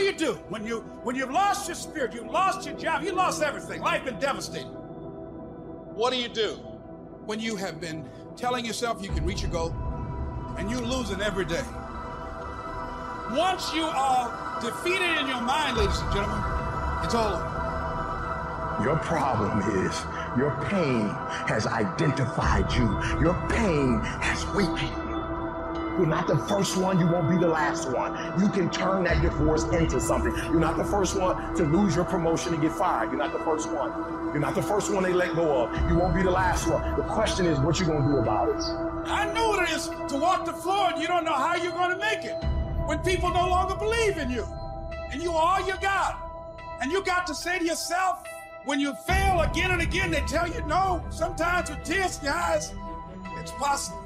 do you do when you've lost your spirit, you've lost your job, you lost everything, life been devastated? What do you do when you have been telling yourself you can reach your goal and you're losing every day? Once you are defeated in your mind, ladies and gentlemen, it's all over. Your problem is your pain has identified you. Your pain has weakened you. You're not the first one. You won't be the last one. You can turn that divorce into something. You're not the first one to lose your promotion and get fired. You're not the first one. You're not the first one they let go of. You won't be the last one. The question is what you're going to do about it. I know what it is to walk the floor and you don't know how you're going to make it. When people no longer believe in you and you are all you got. And you got to say to yourself, when you fail again and again, they tell you no, sometimes with tears in your eyes, it's possible.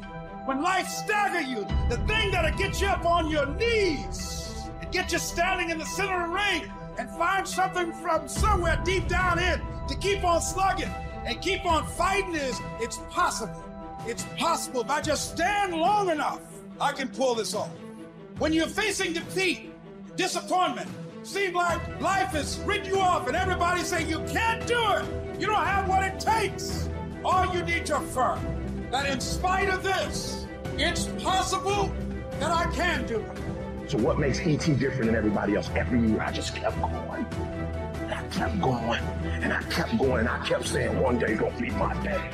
When life stagger you, the thing that'll get you up on your knees and get you standing in the center of the ring and find something from somewhere deep down in to keep on slugging and keep on fighting is, it's possible. It's possible. If I just stand long enough, I can pull this off. When you're facing defeat, disappointment, seem like life has written you off and everybody say you can't do it. You don't have what it takes. All you need to affirm that in spite of this, it's possible that I can do it. So what makes ET different than everybody else? Every year I just kept going. And I kept going. And I kept going. And I kept saying one day gonna be my day.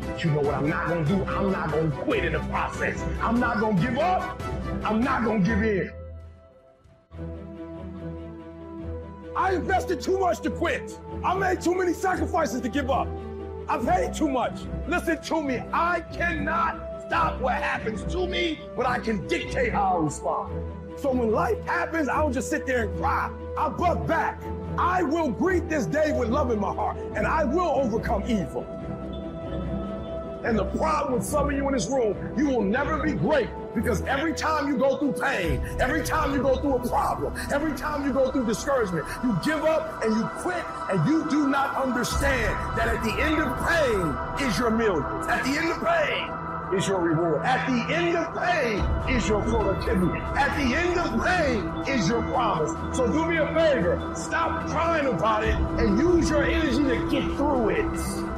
But you know what I'm not gonna do? I'm not gonna quit in the process. I'm not gonna give up. I'm not gonna give in. I invested too much to quit. I made too many sacrifices to give up. I paid too much. Listen to me. I cannot stop what happens to me, but I can dictate how I respond. So when life happens, I don't just sit there and cry. I buck back. I will greet this day with love in my heart, and I will overcome evil. And the problem with some of you in this room, you will never be great because every time you go through pain, every time you go through a problem, every time you go through discouragement, you give up and you quit and you do not understand that at the end of pain is your millions. At the end of pain is your reward. At the end of pain is your productivity. At the end of pain is your promise. So do me a favor, stop crying about it and use your energy to get through it.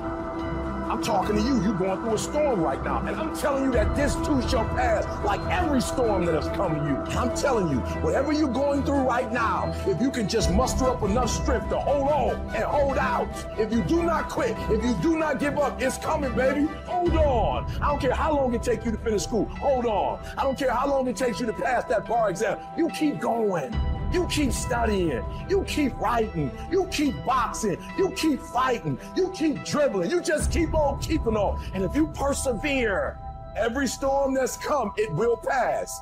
I'm talking to you. You're going through a storm right now. And I'm telling you that this too shall pass like every storm that has come to you. And I'm telling you, whatever you're going through right now, if you can just muster up enough strength to hold on and hold out, if you do not quit, if you do not give up, it's coming, baby. Hold on. I don't care how long it takes you to finish school. Hold on. I don't care how long it takes you to pass that bar exam. You keep going. You keep studying, you keep writing, you keep boxing, you keep fighting, you keep dribbling, you just keep on keeping on. And if you persevere, every storm that's come, it will pass.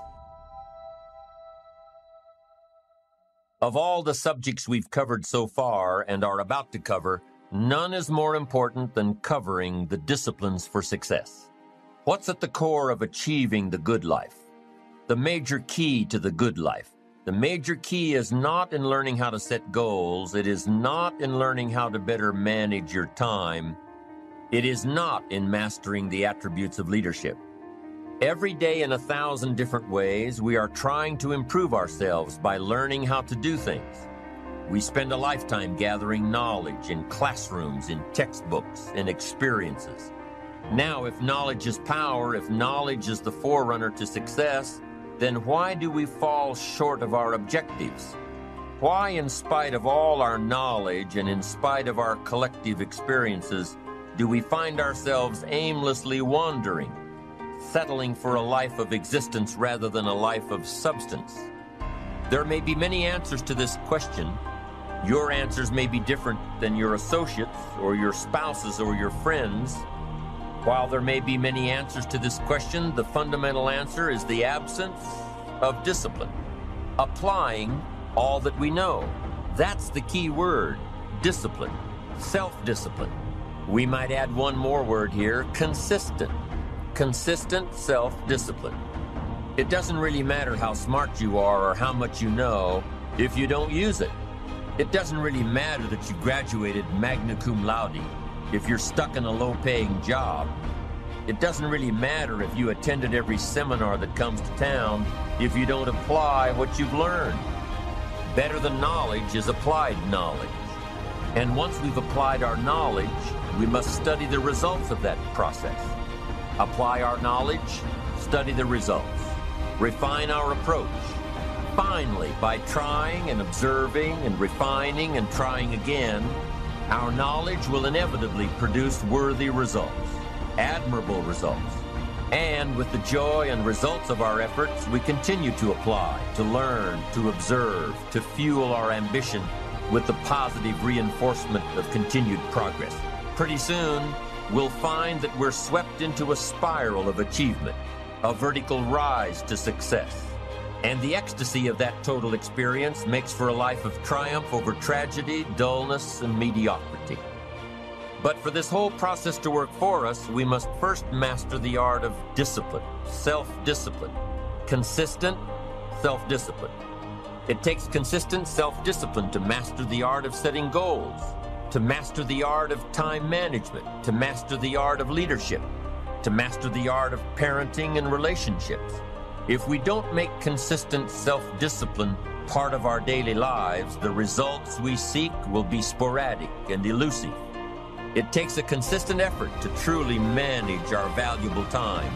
Of all the subjects we've covered so far and are about to cover, none is more important than covering the disciplines for success. What's at the core of achieving the good life? The major key to the good life. The major key is not in learning how to set goals. It is not in learning how to better manage your time. It is not in mastering the attributes of leadership. Every day in 1,000 different ways, we are trying to improve ourselves by learning how to do things. We spend a lifetime gathering knowledge in classrooms, in textbooks, in experiences. Now, if knowledge is power, if knowledge is the forerunner to success, then why do we fall short of our objectives? Why, in spite of all our knowledge and in spite of our collective experiences, do we find ourselves aimlessly wandering, settling for a life of existence rather than a life of substance? There may be many answers to this question. Your answers may be different than your associates or your spouses or your friends. While there may be many answers to this question, the fundamental answer is the absence of discipline. Applying all that we know. That's the key word, discipline, self-discipline. We might add one more word here, consistent. Consistent self-discipline. It doesn't really matter how smart you are or how much you know if you don't use it. It doesn't really matter that you graduated magna cum laude if you're stuck in a low-paying job. It doesn't really matter if you attended every seminar that comes to town if you don't apply what you've learned. Better than knowledge is applied knowledge. And once we've applied our knowledge, we must study the results of that process. Apply our knowledge, study the results, refine our approach. Finally, by trying and observing and refining and trying again, our knowledge will inevitably produce worthy results, admirable results. And with the joy and results of our efforts, we continue to apply, to learn, to observe, to fuel our ambition with the positive reinforcement of continued progress. Pretty soon, we'll find that we're swept into a spiral of achievement, a vertical rise to success. And the ecstasy of that total experience makes for a life of triumph over tragedy, dullness, and mediocrity. But for this whole process to work for us, we must first master the art of discipline, self-discipline, consistent self-discipline. It takes consistent self-discipline to master the art of setting goals, to master the art of time management, to master the art of leadership, to master the art of parenting and relationships. If we don't make consistent self-discipline part of our daily lives, the results we seek will be sporadic and elusive. It takes a consistent effort to truly manage our valuable time,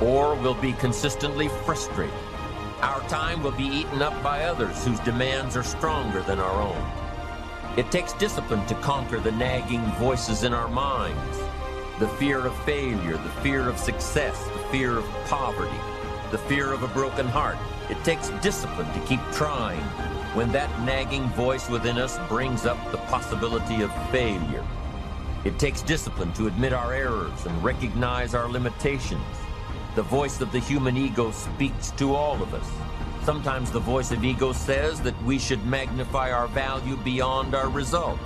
or we'll be consistently frustrated. Our time will be eaten up by others whose demands are stronger than our own. It takes discipline to conquer the nagging voices in our minds, the fear of failure, the fear of success, the fear of poverty, the fear of a broken heart. It takes discipline to keep trying when that nagging voice within us brings up the possibility of failure. It takes discipline to admit our errors and recognize our limitations. The voice of the human ego speaks to all of us. Sometimes the voice of ego says that we should magnify our value beyond our results.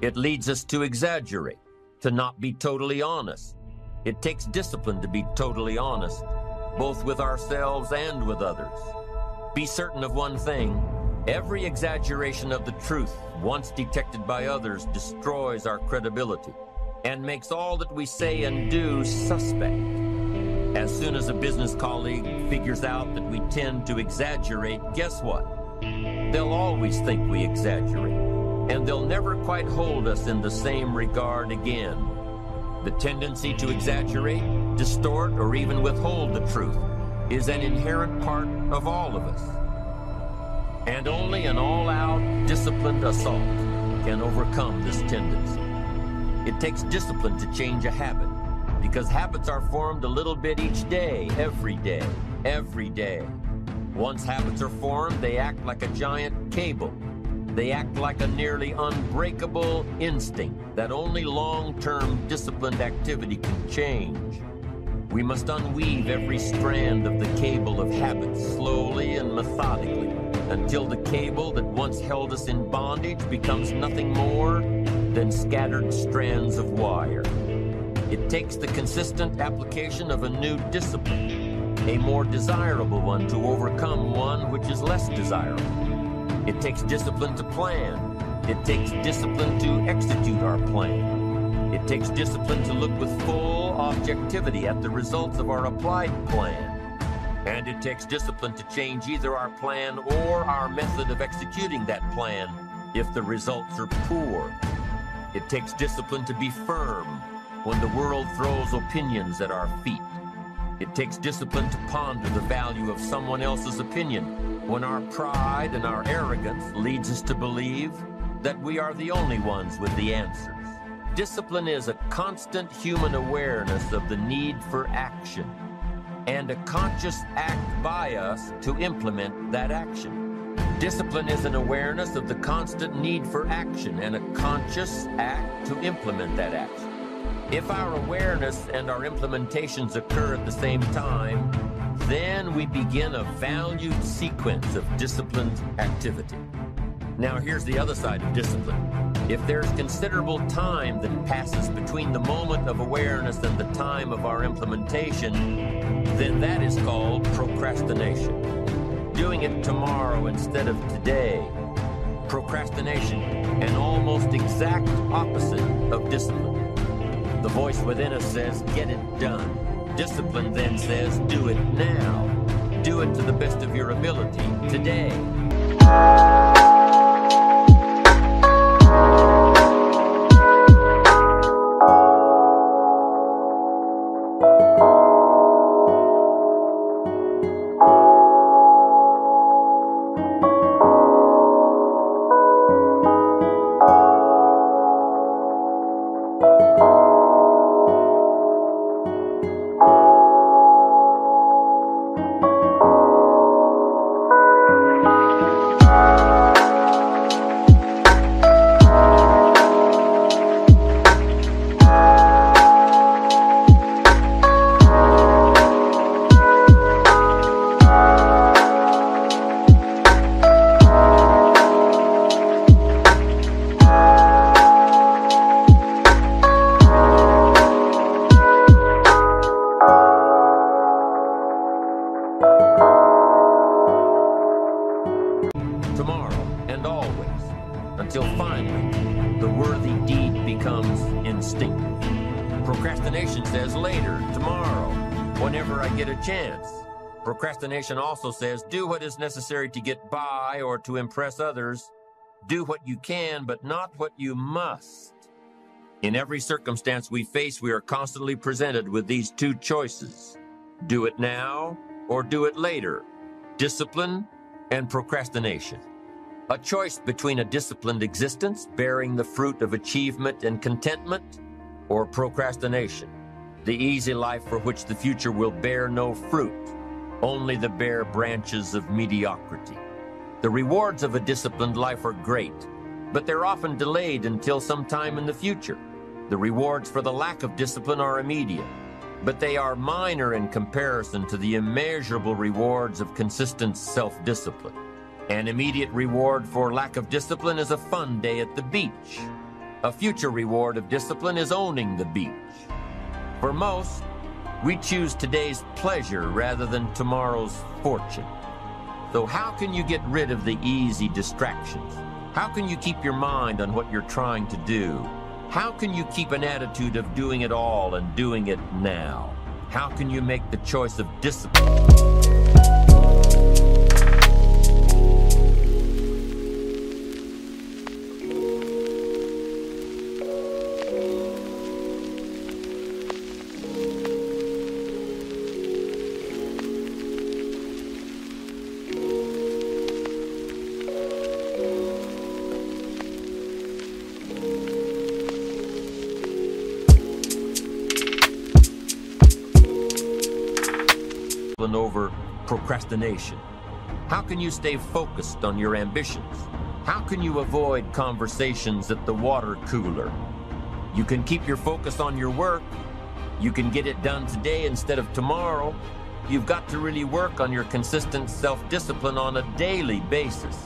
It leads us to exaggerate, to not be totally honest. It takes discipline to be totally honest, both with ourselves and with others. Be certain of one thing: every exaggeration of the truth, once detected by others, destroys our credibility and makes all that we say and do suspect. As soon as a business colleague figures out that we tend to exaggerate, guess what? They'll always think we exaggerate, and they'll never quite hold us in the same regard again. The tendency to exaggerate, distort, or even withhold the truth is an inherent part of all of us. And only an all-out, disciplined assault can overcome this tendency. It takes discipline to change a habit, because habits are formed a little bit each day, every day, every day. Once habits are formed, they act like a giant cable. They act like a nearly unbreakable instinct that only long-term disciplined activity can change. We must unweave every strand of the cable of habits slowly and methodically until the cable that once held us in bondage becomes nothing more than scattered strands of wire. It takes the consistent application of a new discipline, a more desirable one, to overcome one which is less desirable. It takes discipline to plan. It takes discipline to execute our plan. It takes discipline to look with full objectivity at the results of our applied plan. And it takes discipline to change either our plan or our method of executing that plan if the results are poor. It takes discipline to be firm when the world throws opinions at our feet. It takes discipline to ponder the value of someone else's opinion when our pride and our arrogance leads us to believe that we are the only ones with the answers. Discipline is a constant human awareness of the need for action and a conscious act by us to implement that action. Discipline is an awareness of the constant need for action and a conscious act to implement that action. If our awareness and our implementations occur at the same time, then we begin a valued sequence of disciplined activity. Now here's the other side of discipline. If there's considerable time that passes between the moment of awareness and the time of our implementation, then that is called procrastination. Doing it tomorrow instead of today. Procrastination, an almost exact opposite of discipline. The voice within us says, get it done. Discipline then says, do it now. Do it to the best of your ability today. Tomorrow and always, until finally the worthy deed becomes instinctive. Procrastination says later, tomorrow, whenever I get a chance. Procrastination also says do what is necessary to get by or to impress others. Do what you can, but not what you must. In every circumstance we face, we are constantly presented with these two choices. Do it now or do it later. Discipline and procrastination. A choice between a disciplined existence, bearing the fruit of achievement and contentment, or procrastination, the easy life for which the future will bear no fruit, only the bare branches of mediocrity. The rewards of a disciplined life are great, but they're often delayed until some time in the future. The rewards for the lack of discipline are immediate, but they are minor in comparison to the immeasurable rewards of consistent self-discipline. An immediate reward for lack of discipline is a fun day at the beach. A future reward of discipline is owning the beach. For most, we choose today's pleasure rather than tomorrow's fortune. So how can you get rid of the easy distractions? How can you keep your mind on what you're trying to do? How can you keep an attitude of doing it all and doing it now? How can you make the choice of discipline? Over procrastination? How can you stay focused on your ambitions? How can you avoid conversations at the water cooler? You can keep your focus on your work. You can get it done today instead of tomorrow. You've got to really work on your consistent self-discipline on a daily basis,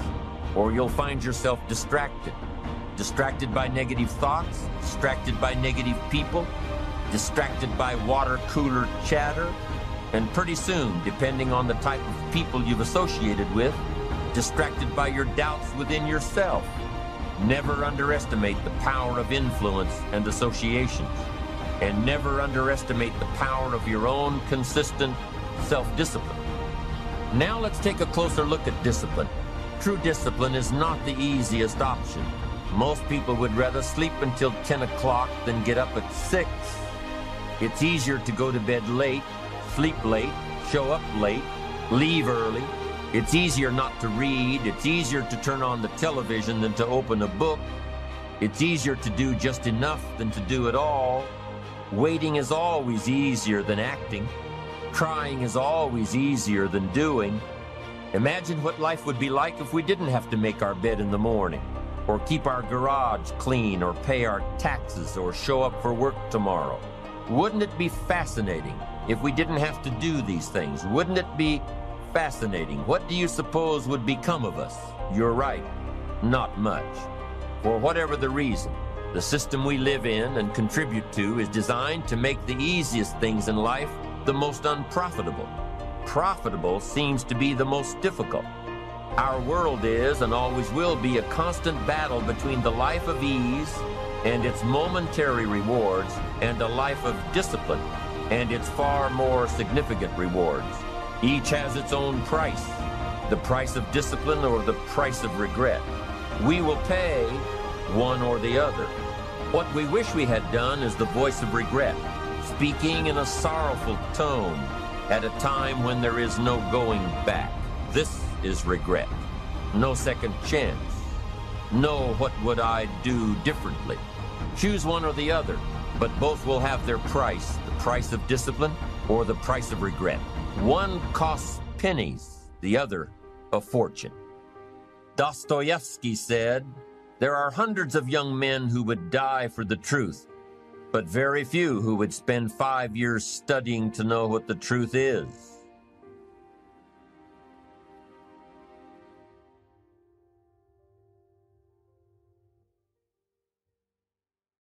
or you'll find yourself distracted. Distracted by negative thoughts, distracted by negative people, distracted by water cooler chatter, and pretty soon, depending on the type of people you've associated with, distracted by your doubts within yourself. Never underestimate the power of influence and associations, and never underestimate the power of your own consistent self-discipline. Now let's take a closer look at discipline. True discipline is not the easiest option. Most people would rather sleep until 10 o'clock than get up at 6. It's easier to go to bed late, sleep late, show up late, leave early. It's easier not to read. It's easier to turn on the television than to open a book. It's easier to do just enough than to do it all. Waiting is always easier than acting. Trying is always easier than doing. Imagine what life would be like if we didn't have to make our bed in the morning, or keep our garage clean, or pay our taxes, or show up for work tomorrow. Wouldn't it be fascinating if we didn't have to do these things? Wouldn't it be fascinating? What do you suppose would become of us? You're right, not much. For whatever the reason, the system we live in and contribute to is designed to make the easiest things in life the most unprofitable. Profitable seems to be the most difficult. Our world is and always will be a constant battle between the life of ease and its momentary rewards and a life of discipline and its far more significant rewards. Each has its own price. the price of discipline or the price of regret. We will pay one or the other. What we wish we had done is the voice of regret, speaking in a sorrowful tone at a time when there is no going back. This is regret. No second chance. No, what would I do differently? Choose one or the other, but both will have their price, the price of discipline or the price of regret. One costs pennies, the other a fortune. Dostoevsky said, "There are hundreds of young men who would die for the truth, but very few who would spend 5 years studying to know what the truth is."